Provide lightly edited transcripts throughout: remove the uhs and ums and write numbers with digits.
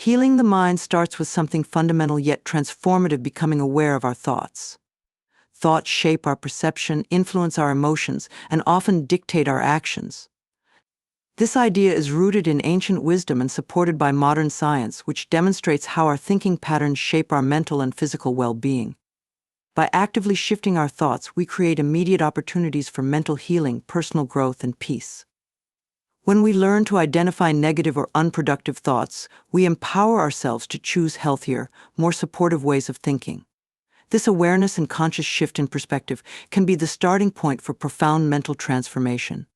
Healing the mind starts with something fundamental yet transformative: becoming aware of our thoughts. Thoughts shape our perception, influence our emotions, and often dictate our actions. This idea is rooted in ancient wisdom and supported by modern science, which demonstrates how our thinking patterns shape our mental and physical well-being. By actively shifting our thoughts, we create immediate opportunities for mental healing, personal growth, and peace. When we learn to identify negative or unproductive thoughts, we empower ourselves to choose healthier, more supportive ways of thinking. This awareness and conscious shift in perspective can be the starting point for profound mental transformation.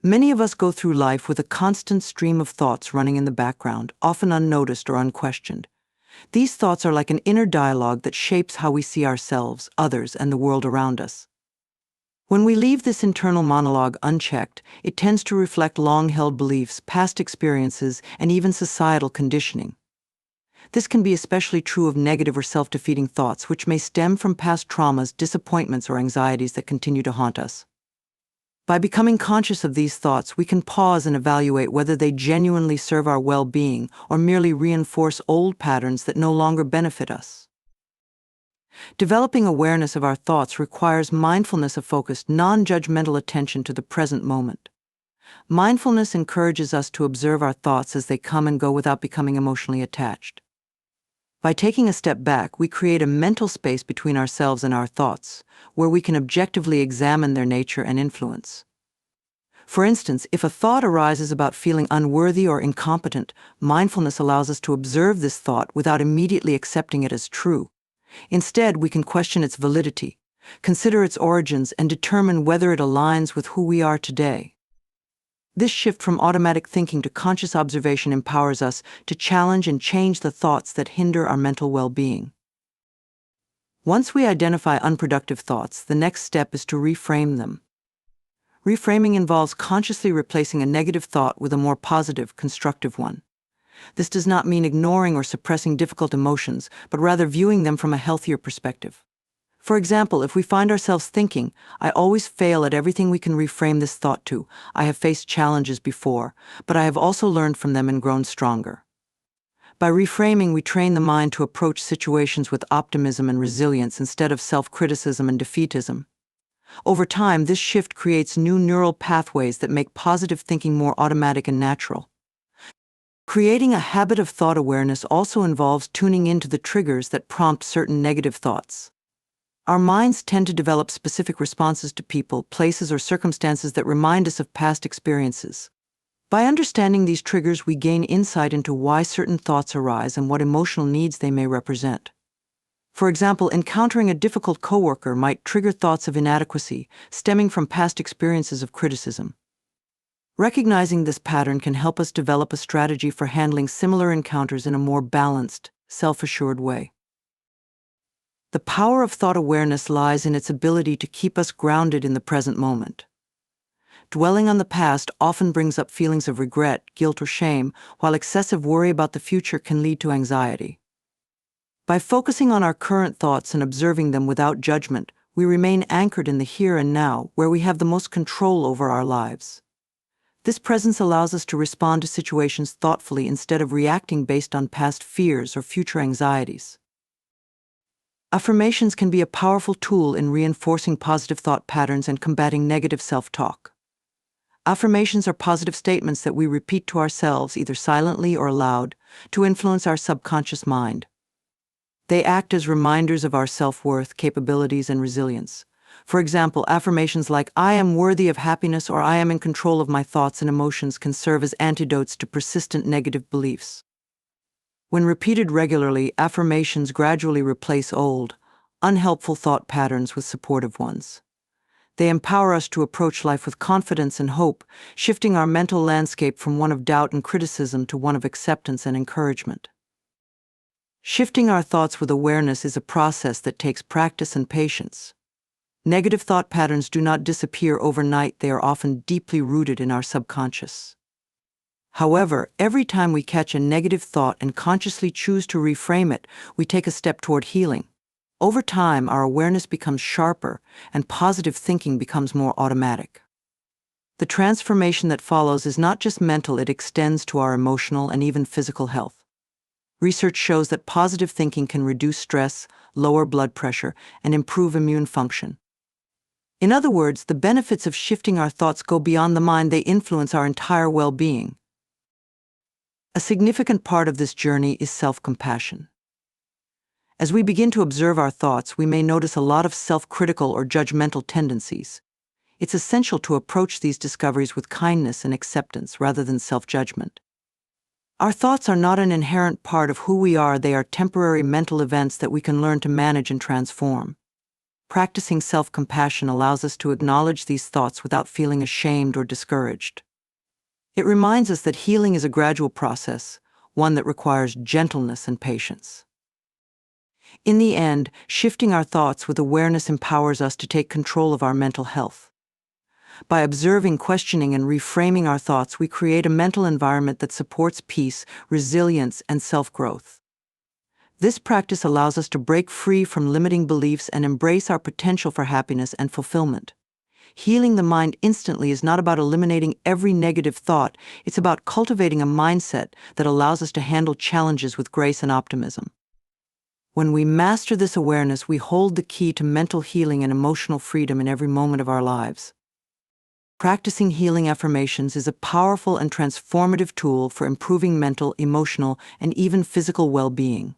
Many of us go through life with a constant stream of thoughts running in the background, often unnoticed or unquestioned. These thoughts are like an inner dialogue that shapes how we see ourselves, others, and the world around us. When we leave this internal monologue unchecked, it tends to reflect long-held beliefs, past experiences, and even societal conditioning. This can be especially true of negative or self-defeating thoughts, which may stem from past traumas, disappointments, or anxieties that continue to haunt us. By becoming conscious of these thoughts, we can pause and evaluate whether they genuinely serve our well-being or merely reinforce old patterns that no longer benefit us. Developing awareness of our thoughts requires mindfulness of focused, non-judgmental attention to the present moment. Mindfulness encourages us to observe our thoughts as they come and go without becoming emotionally attached. By taking a step back, we create a mental space between ourselves and our thoughts, where we can objectively examine their nature and influence. For instance, if a thought arises about feeling unworthy or incompetent, mindfulness allows us to observe this thought without immediately accepting it as true. Instead, we can question its validity, consider its origins, and determine whether it aligns with who we are today. This shift from automatic thinking to conscious observation empowers us to challenge and change the thoughts that hinder our mental well-being. Once we identify unproductive thoughts, the next step is to reframe them. Reframing involves consciously replacing a negative thought with a more positive, constructive one. This does not mean ignoring or suppressing difficult emotions, but rather viewing them from a healthier perspective. For example, if we find ourselves thinking, "I always fail at everything," we can reframe this thought to, "I have faced challenges before, but I have also learned from them and grown stronger." By reframing, we train the mind to approach situations with optimism and resilience instead of self-criticism and defeatism. Over time, this shift creates new neural pathways that make positive thinking more automatic and natural. Creating a habit of thought awareness also involves tuning into the triggers that prompt certain negative thoughts. Our minds tend to develop specific responses to people, places, or circumstances that remind us of past experiences. By understanding these triggers, we gain insight into why certain thoughts arise and what emotional needs they may represent. For example, encountering a difficult coworker might trigger thoughts of inadequacy, stemming from past experiences of criticism. Recognizing this pattern can help us develop a strategy for handling similar encounters in a more balanced, self-assured way. The power of thought awareness lies in its ability to keep us grounded in the present moment. Dwelling on the past often brings up feelings of regret, guilt, or shame, while excessive worry about the future can lead to anxiety. By focusing on our current thoughts and observing them without judgment, we remain anchored in the here and now, where we have the most control over our lives. This presence allows us to respond to situations thoughtfully instead of reacting based on past fears or future anxieties. Affirmations can be a powerful tool in reinforcing positive thought patterns and combating negative self-talk. Affirmations are positive statements that we repeat to ourselves, either silently or aloud, to influence our subconscious mind. They act as reminders of our self-worth, capabilities, and resilience. For example, affirmations like "I am worthy of happiness" or "I am in control of my thoughts and emotions" can serve as antidotes to persistent negative beliefs. When repeated regularly, affirmations gradually replace old, unhelpful thought patterns with supportive ones. They empower us to approach life with confidence and hope, shifting our mental landscape from one of doubt and criticism to one of acceptance and encouragement. Shifting our thoughts with awareness is a process that takes practice and patience. Negative thought patterns do not disappear overnight; they are often deeply rooted in our subconscious. However, every time we catch a negative thought and consciously choose to reframe it, we take a step toward healing. Over time, our awareness becomes sharper and positive thinking becomes more automatic. The transformation that follows is not just mental, it extends to our emotional and even physical health. Research shows that positive thinking can reduce stress, lower blood pressure, and improve immune function. In other words, the benefits of shifting our thoughts go beyond the mind, they influence our entire well-being. A significant part of this journey is self-compassion. As we begin to observe our thoughts, we may notice a lot of self-critical or judgmental tendencies. It's essential to approach these discoveries with kindness and acceptance rather than self-judgment. Our thoughts are not an inherent part of who we are, they are temporary mental events that we can learn to manage and transform. Practicing self-compassion allows us to acknowledge these thoughts without feeling ashamed or discouraged. It reminds us that healing is a gradual process, one that requires gentleness and patience. In the end, shifting our thoughts with awareness empowers us to take control of our mental health. By observing, questioning, and reframing our thoughts, we create a mental environment that supports peace, resilience, and self-growth. This practice allows us to break free from limiting beliefs and embrace our potential for happiness and fulfillment. Healing the mind instantly is not about eliminating every negative thought, it's about cultivating a mindset that allows us to handle challenges with grace and optimism. When we master this awareness, we hold the key to mental healing and emotional freedom in every moment of our lives. Practicing healing affirmations is a powerful and transformative tool for improving mental, emotional, and even physical well-being.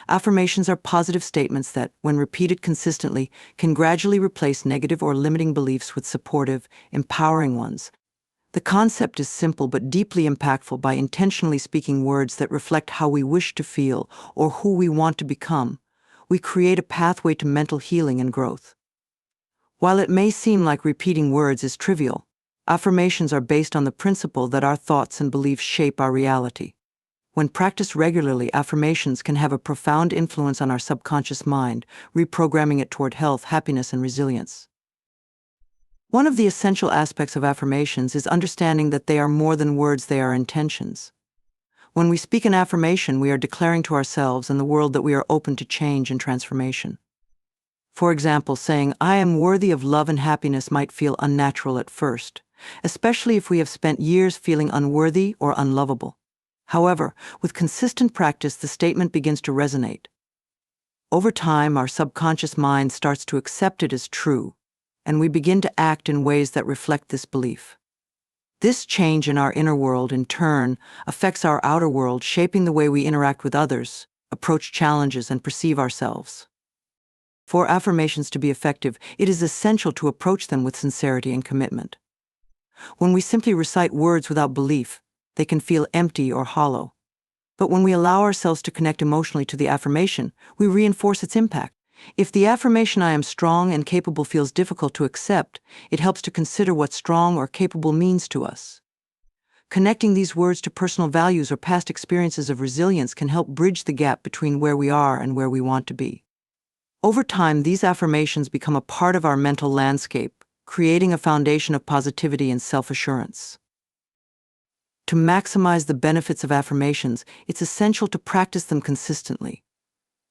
Affirmations are positive statements that, when repeated consistently, can gradually replace negative or limiting beliefs with supportive, empowering ones. The concept is simple but deeply impactful. By intentionally speaking words that reflect how we wish to feel or who we want to become, we create a pathway to mental healing and growth. While it may seem like repeating words is trivial, affirmations are based on the principle that our thoughts and beliefs shape our reality. When practiced regularly, affirmations can have a profound influence on our subconscious mind, reprogramming it toward health, happiness, and resilience. One of the essential aspects of affirmations is understanding that they are more than words, they are intentions. When we speak an affirmation, we are declaring to ourselves and the world that we are open to change and transformation. For example, saying, "I am worthy of love and happiness" might feel unnatural at first, especially if we have spent years feeling unworthy or unlovable. However, with consistent practice, the statement begins to resonate. Over time, our subconscious mind starts to accept it as true, and we begin to act in ways that reflect this belief. This change in our inner world, in turn, affects our outer world, shaping the way we interact with others, approach challenges, and perceive ourselves. For affirmations to be effective, it is essential to approach them with sincerity and commitment. When we simply recite words without belief, they can feel empty or hollow. But when we allow ourselves to connect emotionally to the affirmation, we reinforce its impact. If the affirmation "I am strong and capable" feels difficult to accept, it helps to consider what strong or capable means to us. Connecting these words to personal values or past experiences of resilience can help bridge the gap between where we are and where we want to be. Over time, these affirmations become a part of our mental landscape, creating a foundation of positivity and self-assurance. To maximize the benefits of affirmations, it's essential to practice them consistently.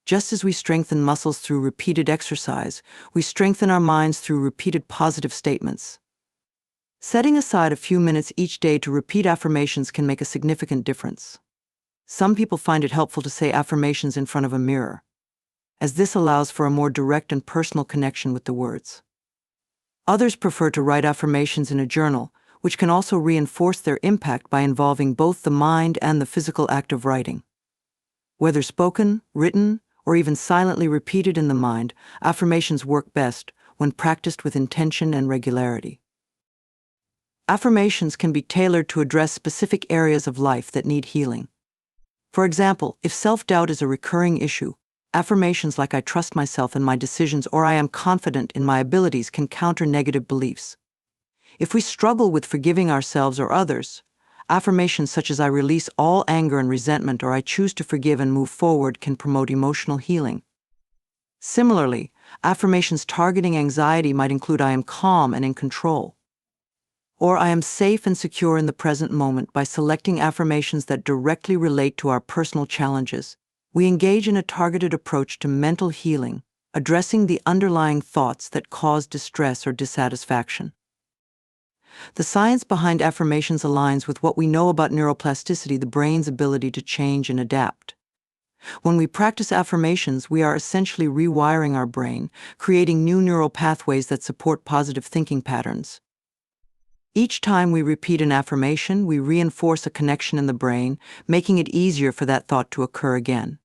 Just as we strengthen muscles through repeated exercise, we strengthen our minds through repeated positive statements. Setting aside a few minutes each day to repeat affirmations can make a significant difference. Some people find it helpful to say affirmations in front of a mirror, as this allows for a more direct and personal connection with the words. Others prefer to write affirmations in a journal, which can also reinforce their impact by involving both the mind and the physical act of writing. Whether spoken, written, or even silently repeated in the mind, affirmations work best when practiced with intention and regularity. Affirmations can be tailored to address specific areas of life that need healing. For example, if self-doubt is a recurring issue, affirmations like "I trust myself and my decisions" or "I am confident in my abilities" can counter negative beliefs. If we struggle with forgiving ourselves or others, affirmations such as "I release all anger and resentment" or "I choose to forgive and move forward" can promote emotional healing. Similarly, affirmations targeting anxiety might include "I am calm and in control," or "I am safe and secure in the present moment." By selecting affirmations that directly relate to our personal challenges, we engage in a targeted approach to mental healing, addressing the underlying thoughts that cause distress or dissatisfaction. The science behind affirmations aligns with what we know about neuroplasticity, the brain's ability to change and adapt. When we practice affirmations, we are essentially rewiring our brain, creating new neural pathways that support positive thinking patterns. Each time we repeat an affirmation, we reinforce a connection in the brain, making it easier for that thought to occur again.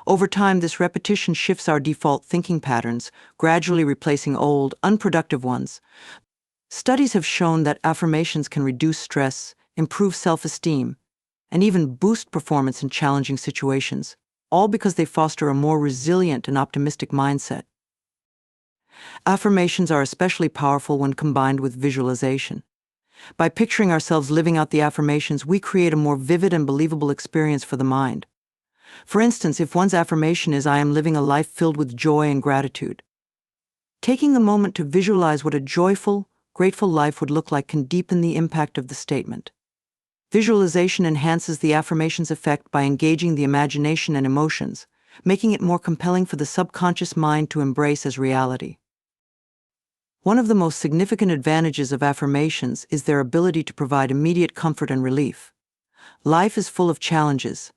Over time, this repetition shifts our default thinking patterns, gradually replacing old, unproductive ones. Studies have shown that affirmations can reduce stress, improve self-esteem, and even boost performance in challenging situations, all because they foster a more resilient and optimistic mindset. Affirmations are especially powerful when combined with visualization. By picturing ourselves living out the affirmations, we create a more vivid and believable experience for the mind. For instance, if one's affirmation is, "I am living a life filled with joy and gratitude," taking a moment to visualize what a joyful, grateful life would look like can deepen the impact of the statement. Visualization enhances the affirmation's effect by engaging the imagination and emotions, making it more compelling for the subconscious mind to embrace as reality. One of the most significant advantages of affirmations is their ability to provide immediate comfort and relief. Life is full of challenges,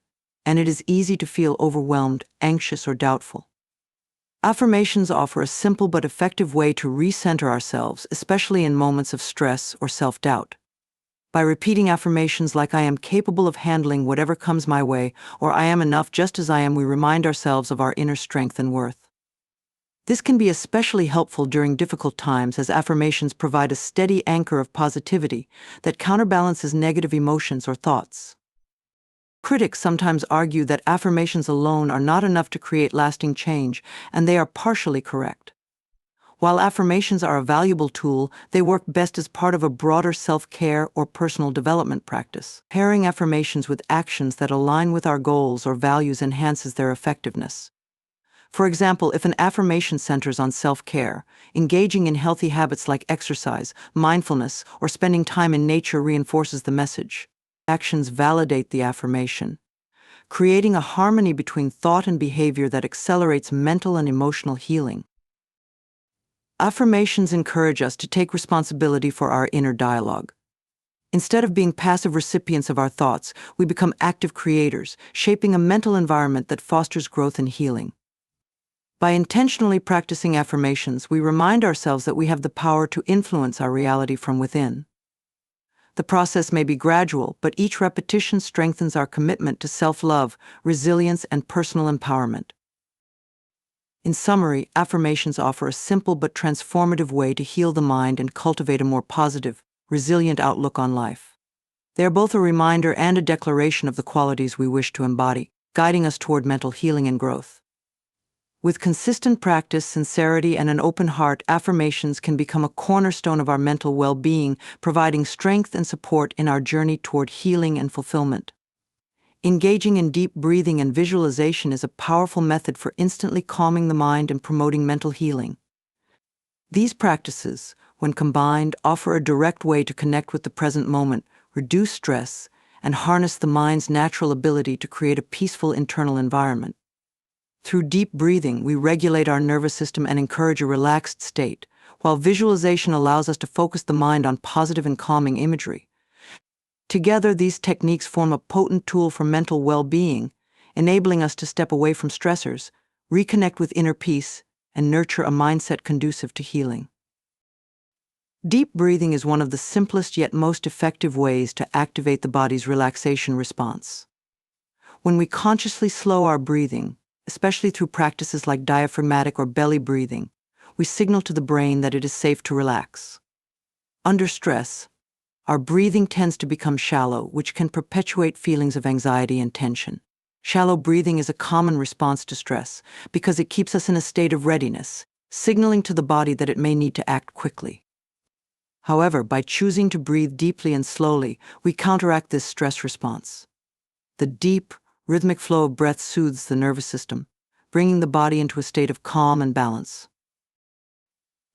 and it is easy to feel overwhelmed, anxious, or doubtful. Affirmations offer a simple but effective way to recenter ourselves, especially in moments of stress or self-doubt. By repeating affirmations like "I am capable of handling whatever comes my way," or "I am enough just as I am," we remind ourselves of our inner strength and worth. This can be especially helpful during difficult times, as affirmations provide a steady anchor of positivity that counterbalances negative emotions or thoughts. Critics sometimes argue that affirmations alone are not enough to create lasting change, and they are partially correct. While affirmations are a valuable tool, they work best as part of a broader self-care or personal development practice. Pairing affirmations with actions that align with our goals or values enhances their effectiveness. For example, if an affirmation centers on self-care, engaging in healthy habits like exercise, mindfulness, or spending time in nature reinforces the message. Actions validate the affirmation, creating a harmony between thought and behavior that accelerates mental and emotional healing. Affirmations encourage us to take responsibility for our inner dialogue. Instead of being passive recipients of our thoughts, we become active creators, shaping a mental environment that fosters growth and healing. By intentionally practicing affirmations, we remind ourselves that we have the power to influence our reality from within. The process may be gradual, but each repetition strengthens our commitment to self-love, resilience, and personal empowerment. In summary, affirmations offer a simple but transformative way to heal the mind and cultivate a more positive, resilient outlook on life. They are both a reminder and a declaration of the qualities we wish to embody, guiding us toward mental healing and growth. With consistent practice, sincerity, and an open heart, affirmations can become a cornerstone of our mental well-being, providing strength and support in our journey toward healing and fulfillment. Engaging in deep breathing and visualization is a powerful method for instantly calming the mind and promoting mental healing. These practices, when combined, offer a direct way to connect with the present moment, reduce stress, and harness the mind's natural ability to create a peaceful internal environment. Through deep breathing, we regulate our nervous system and encourage a relaxed state, while visualization allows us to focus the mind on positive and calming imagery. Together, these techniques form a potent tool for mental well-being, enabling us to step away from stressors, reconnect with inner peace, and nurture a mindset conducive to healing. Deep breathing is one of the simplest yet most effective ways to activate the body's relaxation response. When we consciously slow our breathing, especially through practices like diaphragmatic or belly breathing, we signal to the brain that it is safe to relax. Under stress, our breathing tends to become shallow, which can perpetuate feelings of anxiety and tension. Shallow breathing is a common response to stress because it keeps us in a state of readiness, signaling to the body that it may need to act quickly. However, by choosing to breathe deeply and slowly, we counteract this stress response. The deep, rhythmic flow of breath soothes the nervous system, bringing the body into a state of calm and balance.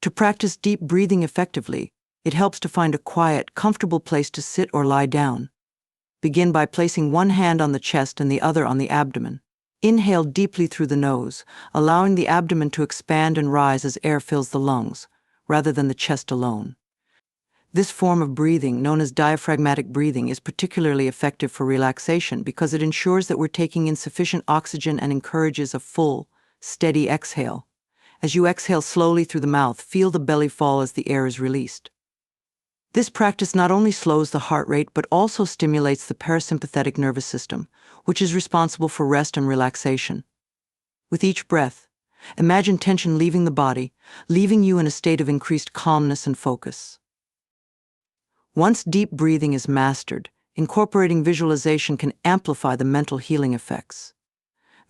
To practice deep breathing effectively, it helps to find a quiet, comfortable place to sit or lie down. Begin by placing one hand on the chest and the other on the abdomen. Inhale deeply through the nose, allowing the abdomen to expand and rise as air fills the lungs, rather than the chest alone. This form of breathing, known as diaphragmatic breathing, is particularly effective for relaxation because it ensures that we're taking in sufficient oxygen and encourages a full, steady exhale. As you exhale slowly through the mouth, feel the belly fall as the air is released. This practice not only slows the heart rate but also stimulates the parasympathetic nervous system, which is responsible for rest and relaxation. With each breath, imagine tension leaving the body, leaving you in a state of increased calmness and focus. Once deep breathing is mastered, incorporating visualization can amplify the mental healing effects.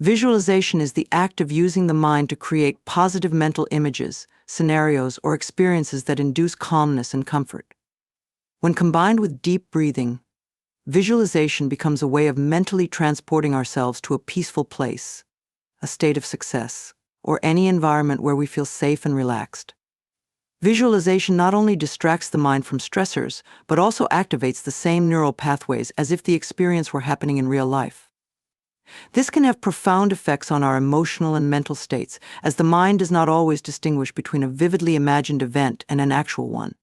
Visualization is the act of using the mind to create positive mental images, scenarios, or experiences that induce calmness and comfort. When combined with deep breathing, visualization becomes a way of mentally transporting ourselves to a peaceful place, a state of success, or any environment where we feel safe and relaxed. Visualization not only distracts the mind from stressors, but also activates the same neural pathways as if the experience were happening in real life. This can have profound effects on our emotional and mental states, as the mind does not always distinguish between a vividly imagined event and an actual one.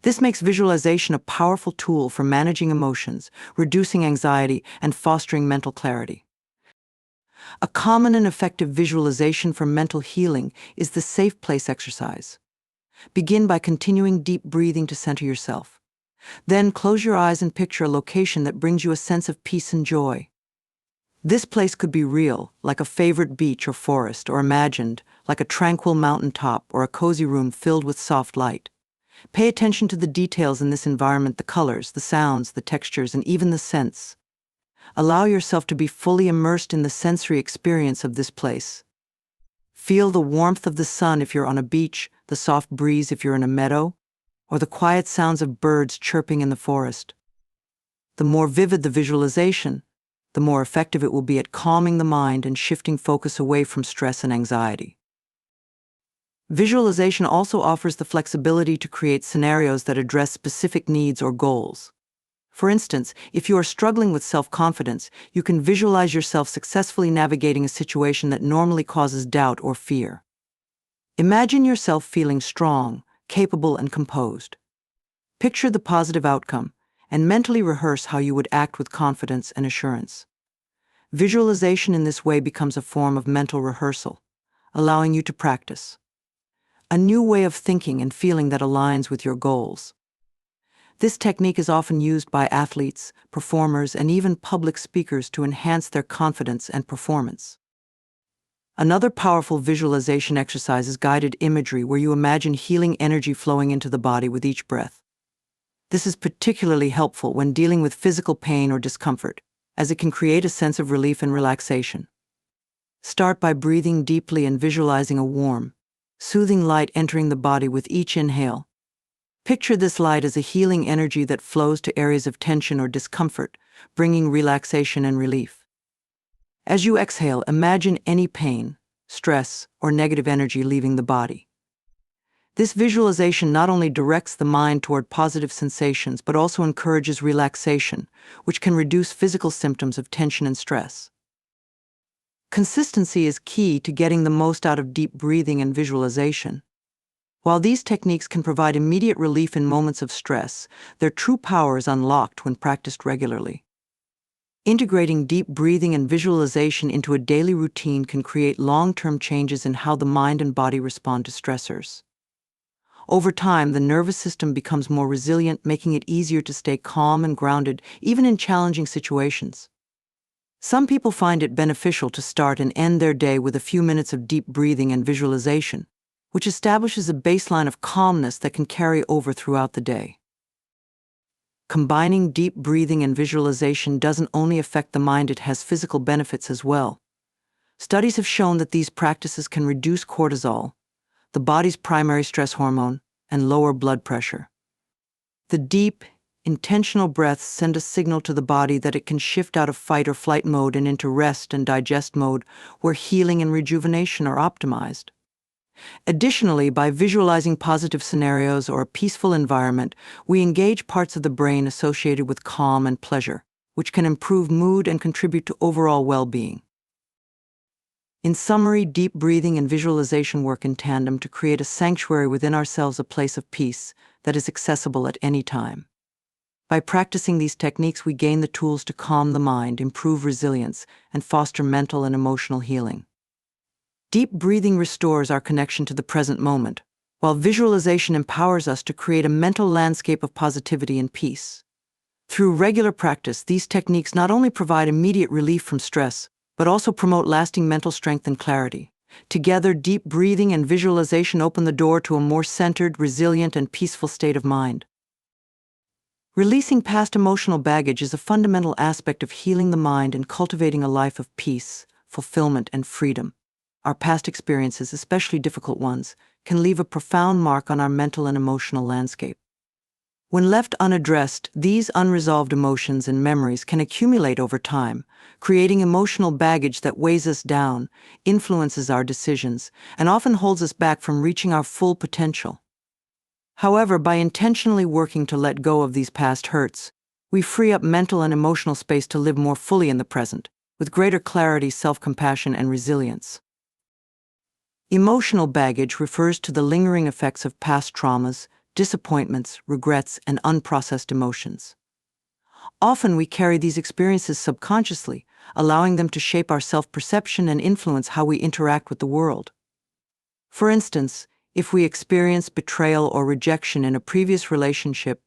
This makes visualization a powerful tool for managing emotions, reducing anxiety, and fostering mental clarity. A common and effective visualization for mental healing is the safe place exercise. Begin by continuing deep breathing to center yourself. Then close your eyes and picture a location that brings you a sense of peace and joy. This place could be real, like a favorite beach or forest, or imagined, like a tranquil mountaintop or a cozy room filled with soft light. Pay attention to the details in this environment, the colors, the sounds, the textures, and even the scents. Allow yourself to be fully immersed in the sensory experience of this place. Feel the warmth of the sun if you're on a beach, the soft breeze if you're in a meadow, or the quiet sounds of birds chirping in the forest. The more vivid the visualization, the more effective it will be at calming the mind and shifting focus away from stress and anxiety. Visualization also offers the flexibility to create scenarios that address specific needs or goals. For instance, if you are struggling with self-confidence, you can visualize yourself successfully navigating a situation that normally causes doubt or fear. Imagine yourself feeling strong, capable, and composed. Picture the positive outcome, and mentally rehearse how you would act with confidence and assurance. Visualization in this way becomes a form of mental rehearsal, allowing you to practice a new way of thinking and feeling that aligns with your goals. This technique is often used by athletes, performers, and even public speakers to enhance their confidence and performance. Another powerful visualization exercise is guided imagery, where you imagine healing energy flowing into the body with each breath. This is particularly helpful when dealing with physical pain or discomfort, as it can create a sense of relief and relaxation. Start by breathing deeply and visualizing a warm, soothing light entering the body with each inhale. Picture this light as a healing energy that flows to areas of tension or discomfort, bringing relaxation and relief. As you exhale, imagine any pain, stress, or negative energy leaving the body. This visualization not only directs the mind toward positive sensations, but also encourages relaxation, which can reduce physical symptoms of tension and stress. Consistency is key to getting the most out of deep breathing and visualization. While these techniques can provide immediate relief in moments of stress, their true power is unlocked when practiced regularly. Integrating deep breathing and visualization into a daily routine can create long-term changes in how the mind and body respond to stressors. Over time, the nervous system becomes more resilient, making it easier to stay calm and grounded, even in challenging situations. Some people find it beneficial to start and end their day with a few minutes of deep breathing and visualization, which establishes a baseline of calmness that can carry over throughout the day. Combining deep breathing and visualization doesn't only affect the mind, it has physical benefits as well. Studies have shown that these practices can reduce cortisol, the body's primary stress hormone, and lower blood pressure. The deep, intentional breaths send a signal to the body that it can shift out of fight or flight mode and into rest and digest mode, where healing and rejuvenation are optimized. Additionally, by visualizing positive scenarios or a peaceful environment, we engage parts of the brain associated with calm and pleasure, which can improve mood and contribute to overall well-being. In summary, deep breathing and visualization work in tandem to create a sanctuary within ourselves, a place of peace that is accessible at any time. By practicing these techniques, we gain the tools to calm the mind, improve resilience, and foster mental and emotional healing. Deep breathing restores our connection to the present moment, while visualization empowers us to create a mental landscape of positivity and peace. Through regular practice, these techniques not only provide immediate relief from stress, but also promote lasting mental strength and clarity. Together, deep breathing and visualization open the door to a more centered, resilient, and peaceful state of mind. Releasing past emotional baggage is a fundamental aspect of healing the mind and cultivating a life of peace, fulfillment, and freedom. Our past experiences, especially difficult ones, can leave a profound mark on our mental and emotional landscape. When left unaddressed, these unresolved emotions and memories can accumulate over time, creating emotional baggage that weighs us down, influences our decisions, and often holds us back from reaching our full potential. However, by intentionally working to let go of these past hurts, we free up mental and emotional space to live more fully in the present, with greater clarity, self-compassion, and resilience. Emotional baggage refers to the lingering effects of past traumas, disappointments, regrets, and unprocessed emotions. Often we carry these experiences subconsciously, allowing them to shape our self-perception and influence how we interact with the world. For instance, if we experience betrayal or rejection in a previous relationship,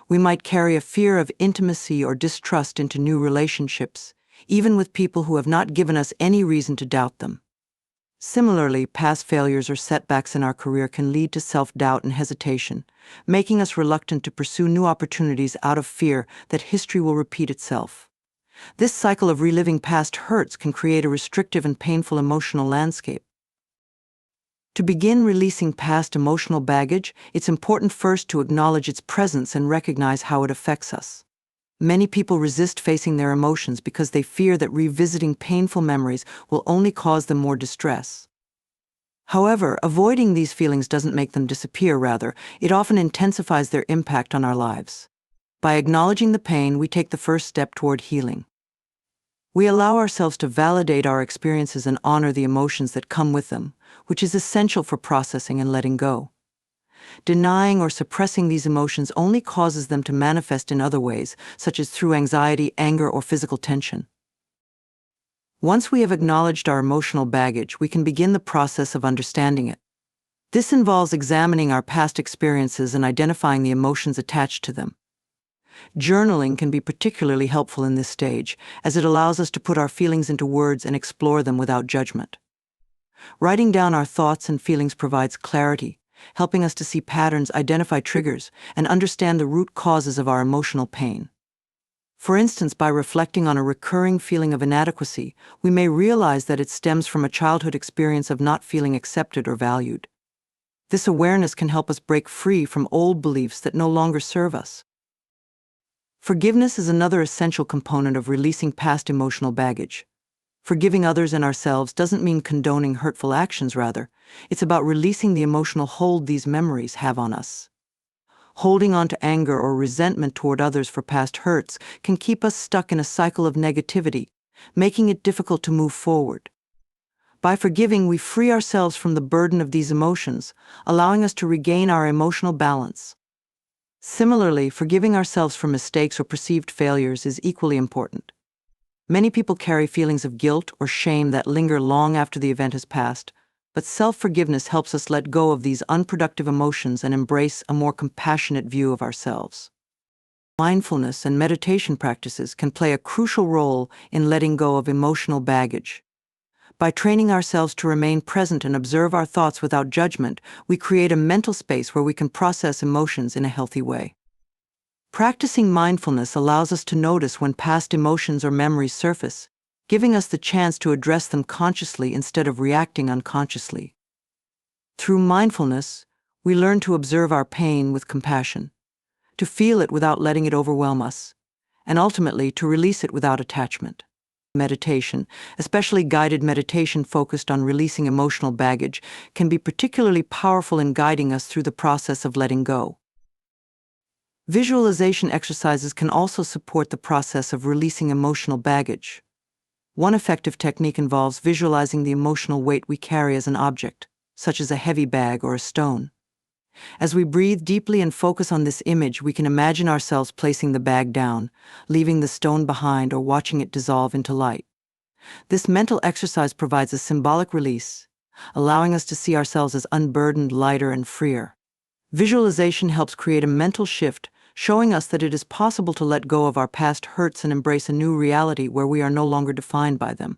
we might carry a fear of intimacy or distrust into new relationships, even with people who have not given us any reason to doubt them. Similarly, past failures or setbacks in our career can lead to self-doubt and hesitation, making us reluctant to pursue new opportunities out of fear that history will repeat itself. This cycle of reliving past hurts can create a restrictive and painful emotional landscape. To begin releasing past emotional baggage, it's important first to acknowledge its presence and recognize how it affects us. Many people resist facing their emotions because they fear that revisiting painful memories will only cause them more distress. However, avoiding these feelings doesn't make them disappear. Rather, it often intensifies their impact on our lives. By acknowledging the pain, we take the first step toward healing. We allow ourselves to validate our experiences and honor the emotions that come with them, which is essential for processing and letting go. Denying or suppressing these emotions only causes them to manifest in other ways, such as through anxiety, anger, or physical tension. Once we have acknowledged our emotional baggage, we can begin the process of understanding it. This involves examining our past experiences and identifying the emotions attached to them. Journaling can be particularly helpful in this stage, as it allows us to put our feelings into words and explore them without judgment. Writing down our thoughts and feelings provides clarity, helping us to see patterns, identify triggers, and understand the root causes of our emotional pain. For instance, by reflecting on a recurring feeling of inadequacy, we may realize that it stems from a childhood experience of not feeling accepted or valued. This awareness can help us break free from old beliefs that no longer serve us. Forgiveness is another essential component of releasing past emotional baggage. Forgiving others and ourselves doesn't mean condoning hurtful actions. Rather, it's about releasing the emotional hold these memories have on us. Holding on to anger or resentment toward others for past hurts can keep us stuck in a cycle of negativity, making it difficult to move forward. By forgiving, we free ourselves from the burden of these emotions, allowing us to regain our emotional balance. Similarly, forgiving ourselves for mistakes or perceived failures is equally important. Many people carry feelings of guilt or shame that linger long after the event has passed, but self-forgiveness helps us let go of these unproductive emotions and embrace a more compassionate view of ourselves. Mindfulness and meditation practices can play a crucial role in letting go of emotional baggage. By training ourselves to remain present and observe our thoughts without judgment, we create a mental space where we can process emotions in a healthy way. Practicing mindfulness allows us to notice when past emotions or memories surface, giving us the chance to address them consciously instead of reacting unconsciously. Through mindfulness, we learn to observe our pain with compassion, to feel it without letting it overwhelm us, and ultimately to release it without attachment. Meditation, especially guided meditation focused on releasing emotional baggage, can be particularly powerful in guiding us through the process of letting go. Visualization exercises can also support the process of releasing emotional baggage. One effective technique involves visualizing the emotional weight we carry as an object, such as a heavy bag or a stone. As we breathe deeply and focus on this image, we can imagine ourselves placing the bag down, leaving the stone behind, or watching it dissolve into light. This mental exercise provides a symbolic release, allowing us to see ourselves as unburdened, lighter, and freer. Visualization helps create a mental shift, showing us that it is possible to let go of our past hurts and embrace a new reality where we are no longer defined by them.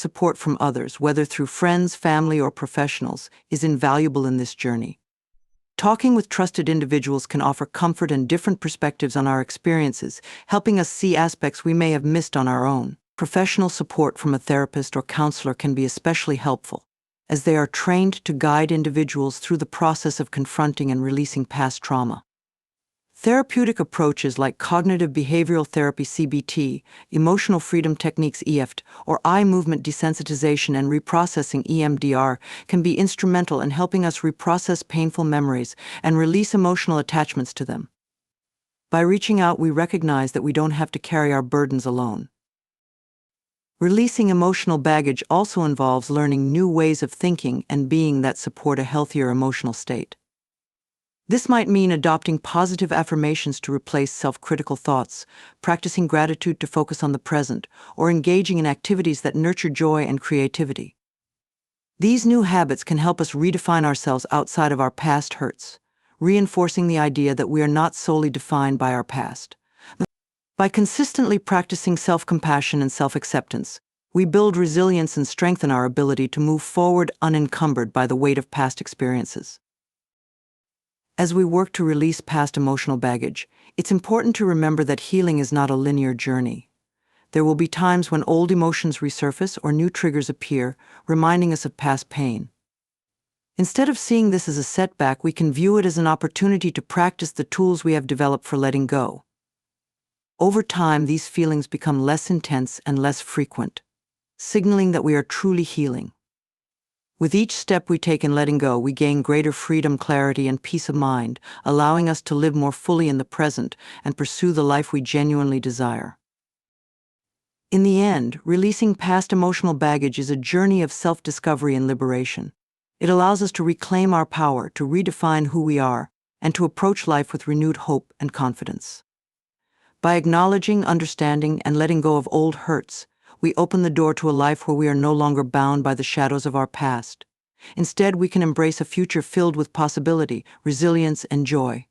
Support from others, whether through friends, family, or professionals, is invaluable in this journey. Talking with trusted individuals can offer comfort and different perspectives on our experiences, helping us see aspects we may have missed on our own. Professional support from a therapist or counselor can be especially helpful, as they are trained to guide individuals through the process of confronting and releasing past trauma. Therapeutic approaches like cognitive behavioral therapy (CBT), emotional freedom techniques (EFT), or eye movement desensitization and reprocessing (EMDR) can be instrumental in helping us reprocess painful memories and release emotional attachments to them. By reaching out, we recognize that we don't have to carry our burdens alone. Releasing emotional baggage also involves learning new ways of thinking and being that support a healthier emotional state. This might mean adopting positive affirmations to replace self-critical thoughts, practicing gratitude to focus on the present, or engaging in activities that nurture joy and creativity. These new habits can help us redefine ourselves outside of our past hurts, reinforcing the idea that we are not solely defined by our past. By consistently practicing self-compassion and self-acceptance, we build resilience and strengthen our ability to move forward unencumbered by the weight of past experiences. As we work to release past emotional baggage, it's important to remember that healing is not a linear journey. There will be times when old emotions resurface or new triggers appear, reminding us of past pain. Instead of seeing this as a setback, we can view it as an opportunity to practice the tools we have developed for letting go. Over time, these feelings become less intense and less frequent, signaling that we are truly healing. With each step we take in letting go, we gain greater freedom, clarity, and peace of mind, allowing us to live more fully in the present and pursue the life we genuinely desire. In the end, releasing past emotional baggage is a journey of self-discovery and liberation. It allows us to reclaim our power, to redefine who we are, and to approach life with renewed hope and confidence. By acknowledging, understanding, and letting go of old hurts, we open the door to a life where we are no longer bound by the shadows of our past. Instead, we can embrace a future filled with possibility, resilience, and joy.